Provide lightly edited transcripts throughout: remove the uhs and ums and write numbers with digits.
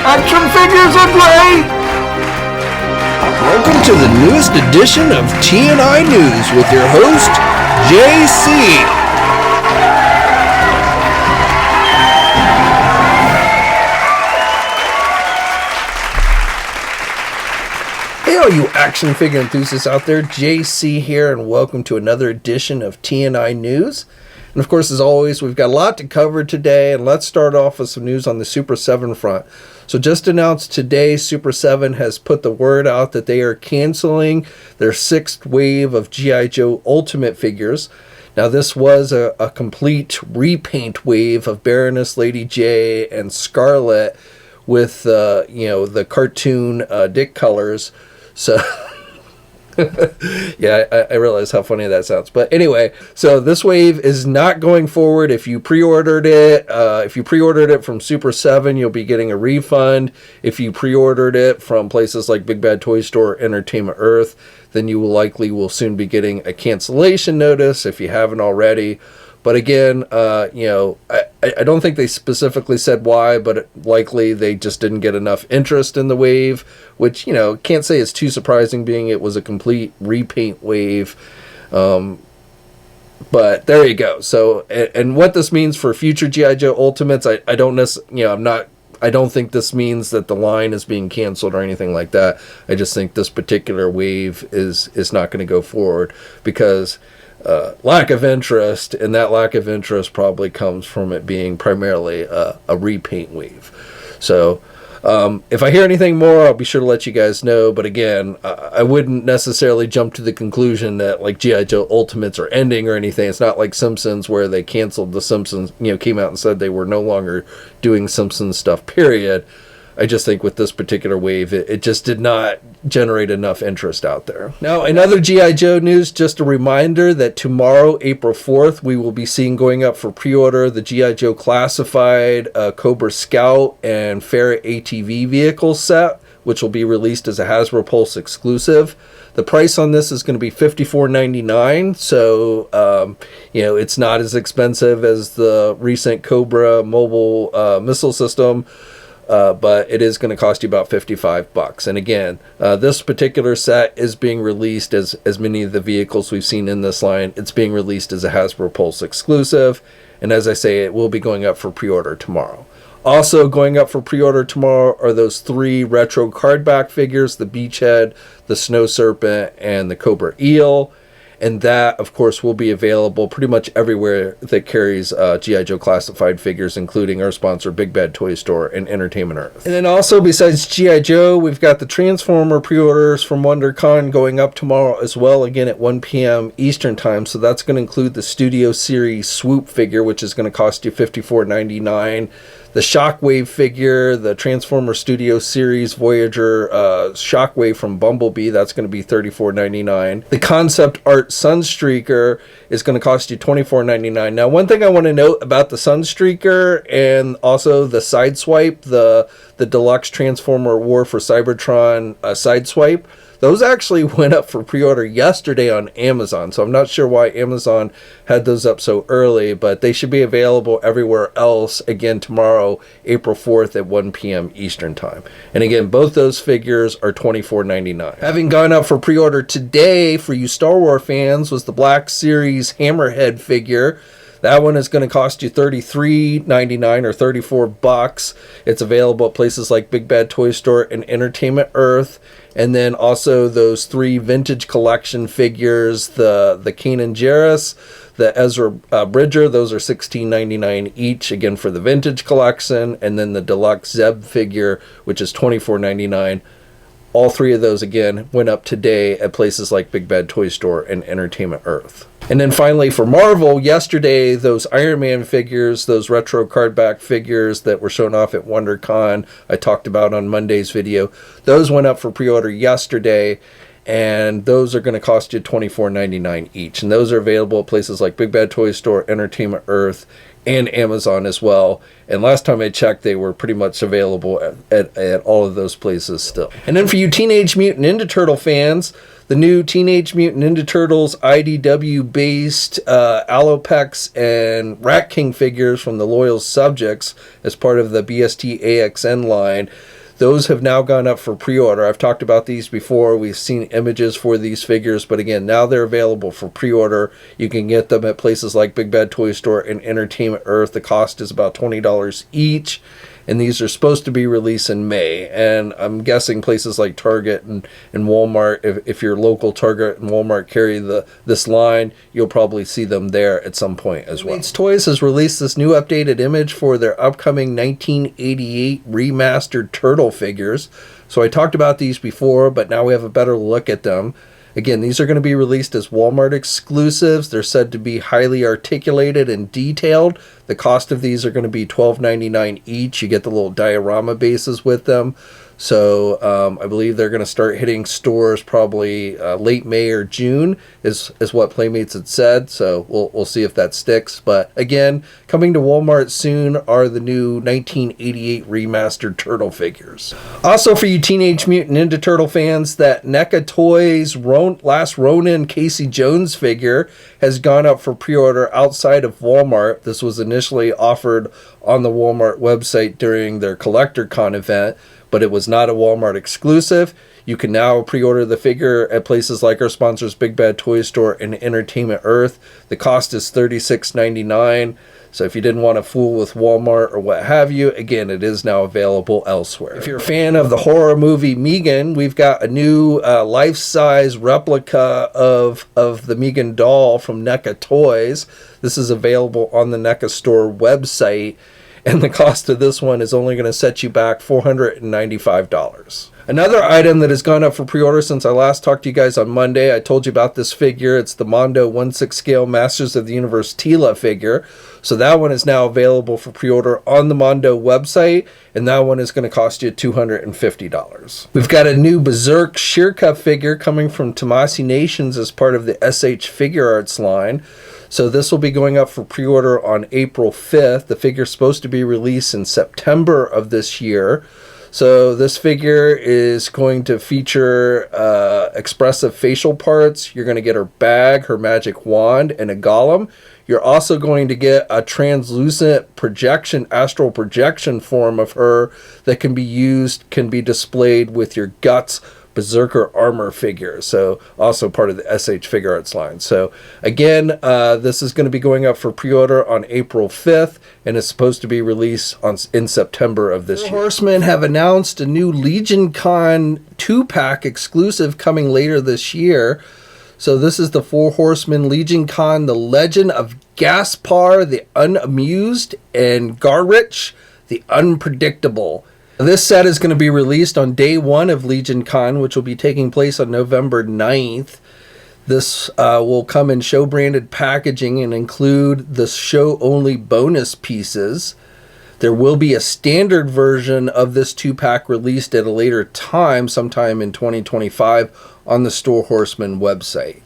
Action figures are great! Welcome to the newest edition of TNInews with your host, JC. Hey all you action figure enthusiasts out there, JC here, and welcome to another edition of TNInews. And of course, as always, we've got a lot to cover today, and let's start off with some news on the Super 7 front. So just announced today, Super 7 has put the word out that they are canceling their 6th wave of GIJoe Ultimate figures. Now this was a complete repaint wave of Baroness, Lady J, and Scarlet with the cartoon Dick colors. So yeah, I realize how funny that sounds. But anyway, so this wave is not going forward. If you pre-ordered it, from Super 7, you'll be getting a refund. If you pre-ordered it from places like Big Bad Toy Store, Entertainment Earth, then you will soon be getting a cancellation notice if you haven't already. But again, I don't think they specifically said why, but likely they just didn't get enough interest in the wave, which, can't say it's too surprising being it was a complete repaint wave. But there you go. So, and what this means for future GIJoe Ultimates, I don't think this means that the line is being canceled or anything like that. I just think this particular wave is not going to go forward because lack of interest, and that lack of interest probably comes from it being primarily a repaint wave. So if I hear anything more, I'll be sure to let you guys know. But again, I wouldn't necessarily jump to the conclusion that like GIJoe Ultimates are ending or anything. It's not like Simpsons where they canceled the Simpsons, came out and said they were no longer doing Simpsons stuff, period. I just think with this particular wave, it just did not generate enough interest out there. Now, in other GIJoe news, just a reminder that tomorrow, April 4th, we will be seeing going up for pre-order the GIJoe Classified Cobra Scout and Ferret ATV vehicle set, which will be released as a Hasbro Pulse exclusive. The price on this is going to be $54.99, so it's not as expensive as the recent Cobra mobile missile system. But it is going to cost you about $55. And again, this particular set is being released as many of the vehicles we've seen in this line. It's being released as a Hasbro Pulse exclusive. And as I say, it will be going up for pre-order tomorrow. Also going up for pre-order tomorrow are those 3 retro card back figures, the Beachhead, the Snow Serpent, and the Cobra Eel. And that, of course, will be available pretty much everywhere that carries GIJoe Classified figures, including our sponsor, Big Bad Toy Store and Entertainment Earth. And then also, besides GIJoe, we've got the Transformer pre-orders from WonderCon going up tomorrow as well, again at 1 p.m. Eastern Time. So that's going to include the Studio Series Swoop figure, which is going to cost you $54.99. The Shockwave figure, the Transformer Studio Series Voyager Shockwave from Bumblebee, that's going to be $34.99. The Concept Art Sunstreaker is going to cost you $24.99. Now, one thing I want to note about the Sunstreaker and also the Sideswipe, the Deluxe Transformer War for Cybertron Sideswipe, those actually went up for pre-order yesterday on Amazon, so I'm not sure why Amazon had those up so early, but they should be available everywhere else again tomorrow, April 4th at 1 p.m. Eastern Time. And again, both those figures are $24.99. Having gone up for pre-order today for you Star Wars fans was the Black Series Hammerhead figure. That one is going to cost you $33.99 or $34. It's available at places like Big Bad Toy Store and Entertainment Earth. And then also those 3 vintage collection figures, the Kanan Jarrus, the Ezra Bridger, those are $16.99 each, again for the vintage collection. And then the Deluxe Zeb figure, which is $24.99. All 3 of those, again, went up today at places like Big Bad Toy Store and Entertainment Earth. And then finally for Marvel, yesterday, those Iron Man figures, those retro card back figures that were shown off at WonderCon, I talked about on Monday's video, those went up for pre-order yesterday, and those are going to cost you $24.99 each. And those are available at places like Big Bad Toy Store, Entertainment Earth, and Amazon as well. And last time I checked, they were pretty much available at all of those places still. And then for you Teenage Mutant Ninja Turtle fans, the new Teenage Mutant Ninja Turtles IDW-based Alopex and Rat King figures from the Loyal Subjects as part of the BST AXN line. Those have now gone up for pre-order. I've talked about these before. We've seen images for these figures, but again, now they're available for pre-order. You can get them at places like Big Bad Toy Store and Entertainment Earth. The cost is about $20 each. And these are supposed to be released in May. And I'm guessing places like Target and Walmart, if your local Target and Walmart carry this line, you'll probably see them there at some point as well. Playmates Toys has released this new updated image for their upcoming 1988 remastered turtle figures. So I talked about these before, but now we have a better look at them. Again, these are going to be released as Walmart exclusives. They're said to be highly articulated and detailed. The cost of these are going to be $12.99 each. You get the little diorama bases with them. So I believe they're going to start hitting stores probably late May or June is what Playmates had said. So we'll see if that sticks. But again, coming to Walmart soon are the new 1988 remastered turtle figures. Also for you Teenage Mutant Ninja Turtle fans, that NECA Toys last Ronin Casey Jones figure has gone up for pre-order outside of Walmart. This was initially offered on the Walmart website during their CollectorCon event, but it was not a Walmart exclusive. You can now pre-order the figure at places like our sponsors Big Bad Toy Store and Entertainment Earth. The cost is $36.99. So if you didn't want to fool with Walmart or what have you, again, it is now available elsewhere. If you're a fan of the horror movie Megan, we've got a new life-size replica of the Megan doll from NECA Toys. This is available on the NECA store website. And the cost of this one is only going to set you back $495. Another item that has gone up for pre-order since I last talked to you guys on Monday, I told you about this figure. It's the Mondo 1/6 scale Masters of the Universe Teela figure. So that one is now available for pre-order on the Mondo website, and that one is going to cost you $250. We've got a new Berserk Schierke figure coming from Tamashii Nations as part of the SH Figuarts line. So this will be going up for pre-order on April 5th. The figure is supposed to be released in September of this year. So this figure is going to feature expressive facial parts. You're going to get her bag, her magic wand, and a golem. You're also going to get a translucent projection, astral projection form of her that can be displayed with your Guts Berserker armor figure. So also part of the SH Figuarts line. So again, this is going to be going up for pre-order on April 5th, and it's supposed to be released in September of this year. Horsemen have announced a new LegionCon 2-pack exclusive coming later this year. So this is the 4 Horsemen LegionCon, the Legend of Gaspar the Unamused, and Garrich the Unpredictable. This set is going to be released on day 1 of LegionCon, which will be taking place on November 9th. This will come in show-branded packaging and include the show-only bonus pieces. There will be a standard version of this 2-pack released at a later time, sometime in 2025, on the Store Horseman website.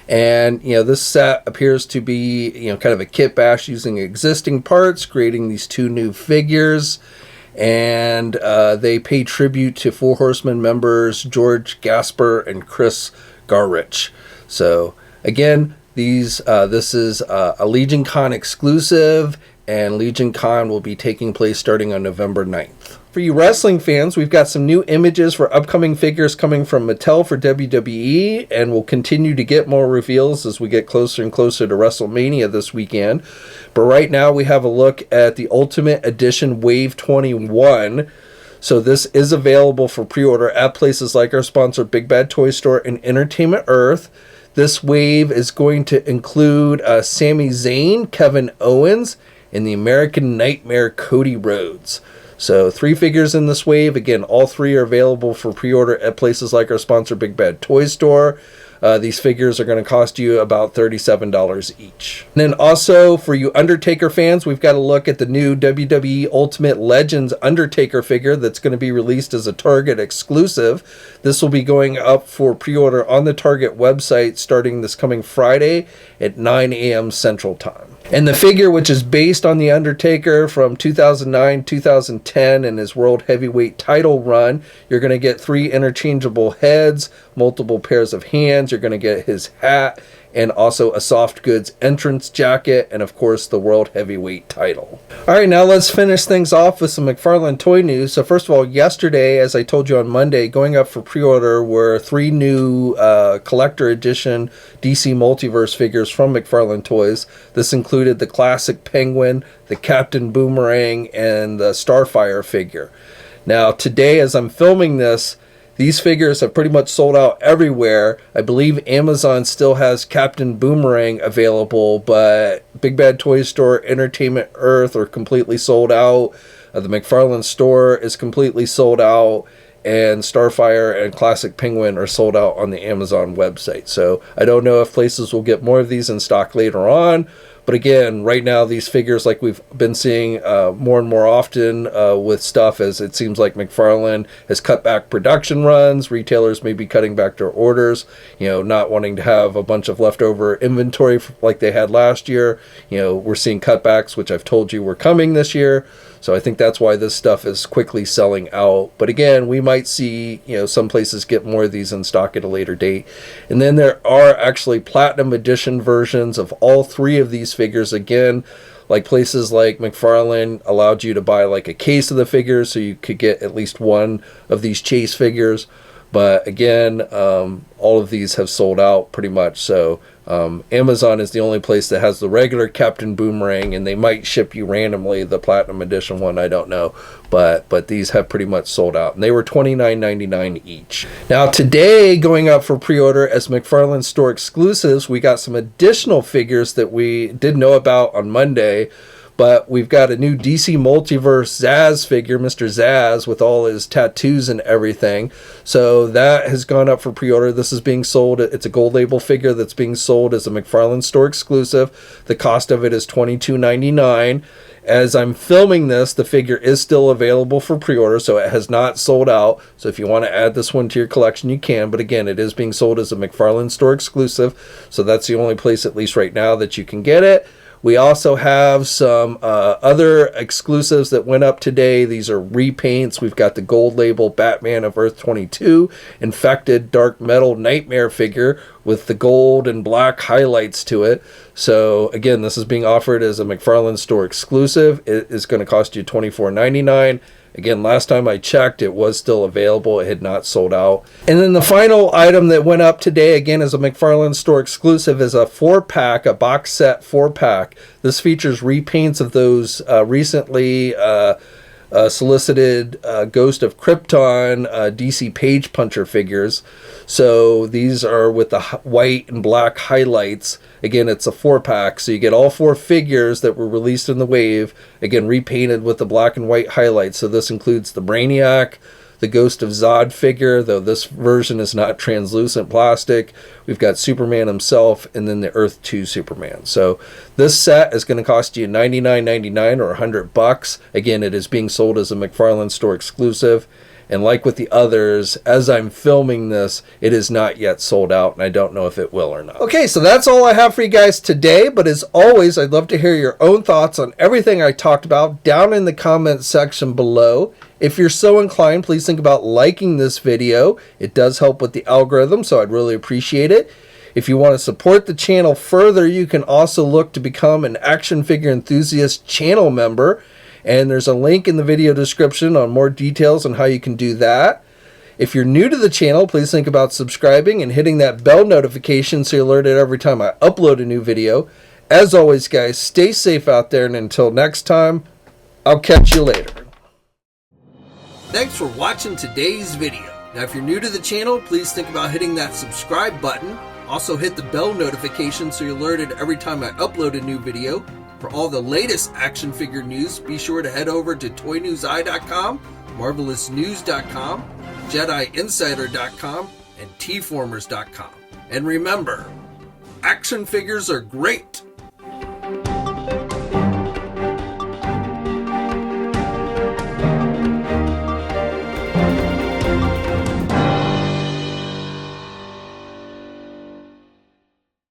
And, this set appears to be, kind of a kit bash using existing parts, creating these 2 new figures. And they pay tribute to 4 Horsemen members George Gasper and Chris Garrich. So again, this is a LegionCon exclusive, and LegionCon will be taking place starting on November 9th. For you wrestling fans, we've got some new images for upcoming figures coming from Mattel for WWE, and we'll continue to get more reveals as we get closer and closer to WrestleMania this weekend. But right now we have a look at the Ultimate Edition Wave 21. So this is available for pre-order at places like our sponsor Big Bad Toy Store and Entertainment Earth. This wave is going to include Sami Zayn, Kevin Owens, and the American Nightmare Cody Rhodes. So 3 figures in this wave. Again, all 3 are available for pre-order at places like our sponsor Big Bad Toy Store. These figures are going to cost you about $37 each. And then also for you Undertaker fans, we've got to look at the new WWE Ultimate Legends Undertaker figure that's going to be released as a Target exclusive. This will be going up for pre-order on the Target website starting this coming Friday at 9 a.m. Central Time. And the figure, which is based on The Undertaker from 2009-2010 and his World Heavyweight title run, you're going to get 3 interchangeable heads, multiple pairs of hands, you're going to get his hat, and also a soft goods entrance jacket, and of course the World Heavyweight title. Alright, now let's finish things off with some McFarlane toy news. So first of all, yesterday, as I told you on Monday, going up for pre-order were 3 new collector edition DC Multiverse figures from McFarlane Toys. This included the classic Penguin, the Captain Boomerang, and the Starfire figure. Now today, as I'm filming this, these figures have pretty much sold out everywhere. I believe Amazon still has Captain Boomerang available, but Big Bad Toy Store, Entertainment Earth are completely sold out. The McFarlane store is completely sold out, and Starfire and Classic Penguin are sold out on the Amazon website. So I don't know if places will get more of these in stock later on. But again, right now, these figures, like we've been seeing more and more often with stuff, as it seems like McFarlane has cut back production runs. Retailers may be cutting back their orders, not wanting to have a bunch of leftover inventory like they had last year. We're seeing cutbacks, which I've told you were coming this year. So I think that's why this stuff is quickly selling out. But again, we might see, some places get more of these in stock at a later date. And then there are actually Platinum Edition versions of all 3 of these figures. Again, like places like McFarlane allowed you to buy like a case of the figures, so you could get at least one of these chase figures. But again, all of these have sold out pretty much. So Amazon is the only place that has the regular Captain Boomerang, and they might ship you randomly the Platinum Edition one, I don't know. But these have pretty much sold out, and they were $29.99 each. Now today, going up for pre-order as McFarlane store exclusives, we got some additional figures that we did know about on Monday. But we've got a new DC Multiverse Zsasz figure, Mr. Zsasz, with all his tattoos and everything. So that has gone up for pre-order. This is being sold. It's a gold label figure that's being sold as a McFarlane store exclusive. The cost of it is $22.99. As I'm filming this, the figure is still available for pre-order, so it has not sold out. So if you want to add this one to your collection, you can. But again, it is being sold as a McFarlane store exclusive. So that's the only place, at least right now, that you can get it. We also have some other exclusives that went up today. These are repaints. We've got the gold label Batman of Earth 22 Infected Dark Metal Nightmare figure with the gold and black highlights to it. So again, this is being offered as a McFarlane store exclusive. It is going to cost you $24.99. Again, last time I checked, it was still available. It had not sold out. And then the final item that went up today, again, as a McFarlane store exclusive, is a 4-pack, a box set 4-pack. This features repaints of those recently solicited Ghost of Krypton DC Page Puncher figures. So these are with the white and black highlights. Again, it's a 4-pack, so you get all 4 figures that were released in the wave, again, repainted with the black and white highlights. So this includes the Brainiac, the Ghost of Zod figure, though this version is not translucent plastic. We've got Superman himself, and then the Earth 2 Superman. So this set is going to cost you $99.99 or $100. Again, it is being sold as a McFarlane store exclusive. And like with the others, as I'm filming this, it is not yet sold out, and I don't know if it will or not. Okay, so that's all I have for you guys today, but as always, I'd love to hear your own thoughts on everything I talked about down in the comments section below. If you're so inclined, please think about liking this video. It does help with the algorithm, so I'd really appreciate it. If you want to support the channel further, you can also look to become an action figure enthusiast channel member. And there's a link in the video description on more details on how you can do that. If you're new to the channel, please think about subscribing and hitting that bell notification so you're alerted every time I upload a new video. As always, guys, stay safe out there, and until next time, I'll catch you later. Thanks for watching today's video. Now, if you're new to the channel, please think about hitting that subscribe button. Also hit the bell notification so you're alerted every time I upload a new video. For all the latest action figure news, be sure to head over to ToyNewsEye.com, MarvelousNews.com, JediInsider.com, and TFormers.com. And remember, action figures are great!